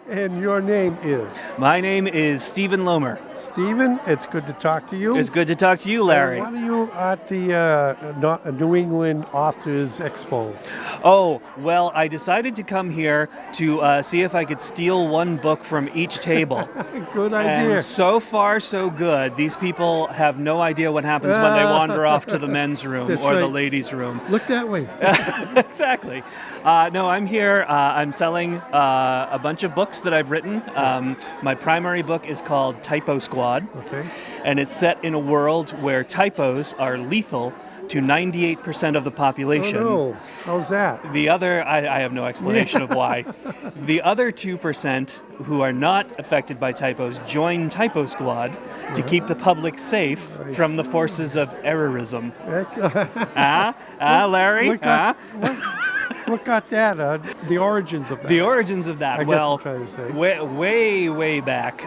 And your name is? My name is Stephen Lomer. Stephen, it's good to talk to you. It's good to talk to you, Larry. What are you at the New England Authors Expo? Oh, well, I decided to come here to see if I could steal one book from each table. Good idea. And so far, so good. These people have no idea what happens when they wander off to the men's room or the ladies' room. Look that way. Exactly. No, I'm here. I'm selling a bunch of books that I've written. My primary book is called Typo-Squad. Okay. And it's set in a world where typos are lethal to 98% of the population. Oh, no. How's that? The other, I have no explanation of why. The other 2% who are not affected by typos join Typo-Squad to keep the public safe from the forces of errorism. Larry? What got that? The origins of that. The origins of that. I guess well, I'm trying to say. way back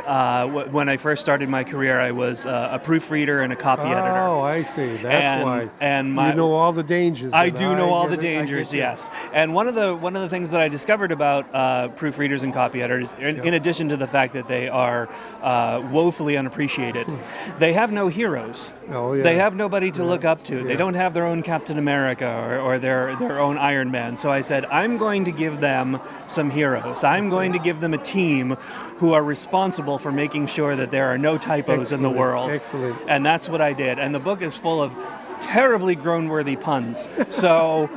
when I first started my career, I was a proofreader and a copy editor. Oh, I see. That's why. And you know all the dangers. I do know all the dangers. Yes. And one of the things that I discovered about proofreaders and copy editors, in addition to the fact that they are woefully unappreciated, they have no heroes. Oh, yeah. They have nobody to look up to. They don't have their own Captain America or their own Iron Man. So I said, I'm going to give them some heroes. I'm going to give them a team who are responsible for making sure that there are no typos in the world. Excellent. And that's what I did. And the book is full of terribly groan-worthy puns. So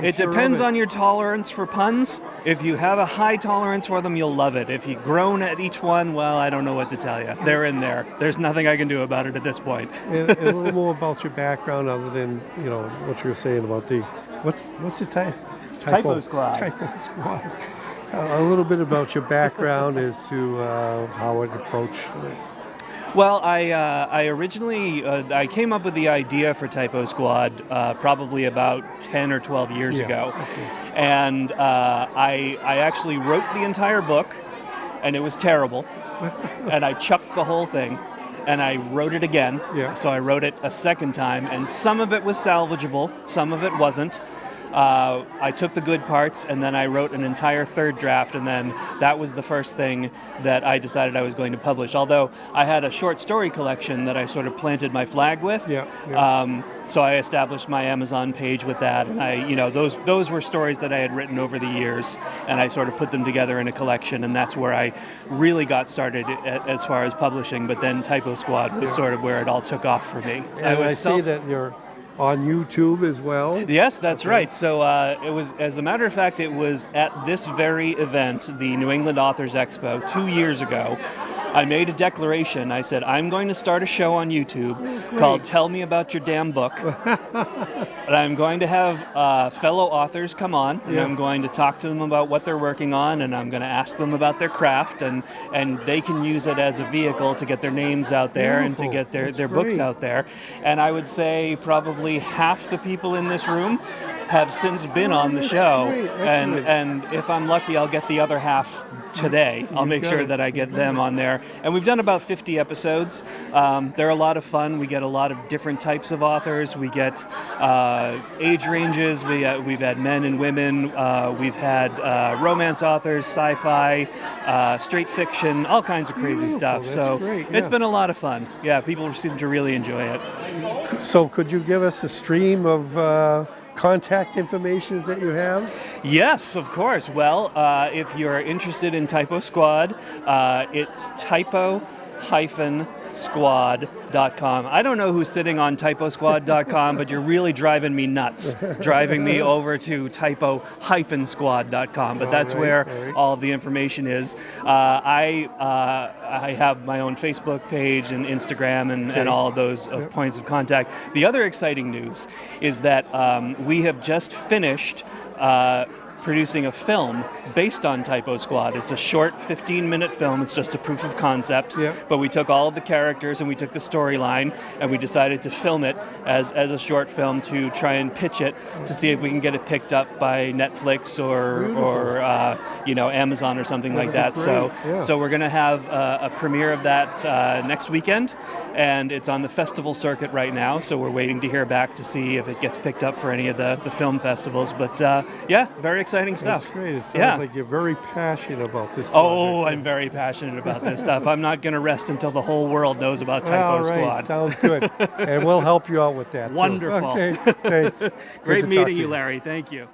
it depends on your tolerance for puns. If you have a high tolerance for them, you'll love it. If you groan at each one, well, I don't know what to tell you. They're in there. There's nothing I can do about it at this point. And a little more about your background, other than what you were saying about the what's the title? Typo-Squad. Typo-Squad. A little bit about your background as to how it approached this. Well, I originally I came up with the idea for Typo-Squad probably about 10 or 12 years ago. Okay. And I actually wrote the entire book, and it was terrible. And I chucked the whole thing, and I wrote it again. Yeah. So I wrote it a second time, and some of it was salvageable, some of it wasn't. I took the good parts, and then I wrote an entire third draft, and then that was the first thing that I decided I was going to publish. Although I had a short story collection that I sort of planted my flag with. So I established my Amazon page with that, and those were stories that I had written over the years, and I sort of put them together in a collection, and that's where I really got started as far as publishing. But then Typo-Squad was sort of where it all took off for me. And I see that you're on YouTube as well. Yes, that's right. So it was, as a matter of fact, it was at this very event, the New England Authors Expo, 2 years ago. I made a declaration. I said, I'm going to start a show on YouTube called Tell Me About Your Damn Book. And I'm going to have fellow authors come on, and I'm going to talk to them about what they're working on, and I'm going to ask them about their craft, and they can use it as a vehicle to get their names out there and to get their books out there. And I would say probably half the people in this room have since been on the show, and if I'm lucky, I'll get the other half today. I'll make sure that I get them on there. And we've done about 50 episodes. They're a lot of fun. We get a lot of different types of authors. We get age ranges. We've had men and women. We've had romance authors, sci-fi, straight fiction, all kinds of crazy stuff. So it's been a lot of fun. Yeah, people seem to really enjoy it. So could you give us a stream of contact information that you have? Yes, of course. Well, if you're interested in Typo-Squad, it's typo-squad.com. I don't know who's sitting on typo-squad.com, but you're really driving me nuts, driving me over to typo-squad.com. But that's where all of the information is. I have my own Facebook page and Instagram and all of those points of contact. The other exciting news is that we have just finished producing a film based on Typo-Squad. It's a short 15-minute film. It's just a proof of concept. But we took all of the characters and we took the storyline and we decided to film it as a short film to try and pitch it to see if we can get it picked up by Netflix or Amazon or something like that. So we're going to have a premiere of that next weekend, and it's on the festival circuit right now. So we're waiting to hear back to see if it gets picked up for any of the film festivals. But very excited exciting stuff. That's great. It sounds Yeah. like you're very passionate about this project. Oh, I'm very passionate about this stuff. I'm not going to rest until the whole world knows about All Typo-Squad. right, sounds good. And we'll help you out with that, too. Wonderful. Okay, thanks. Good Great to talk meeting to you, Larry. Thank you.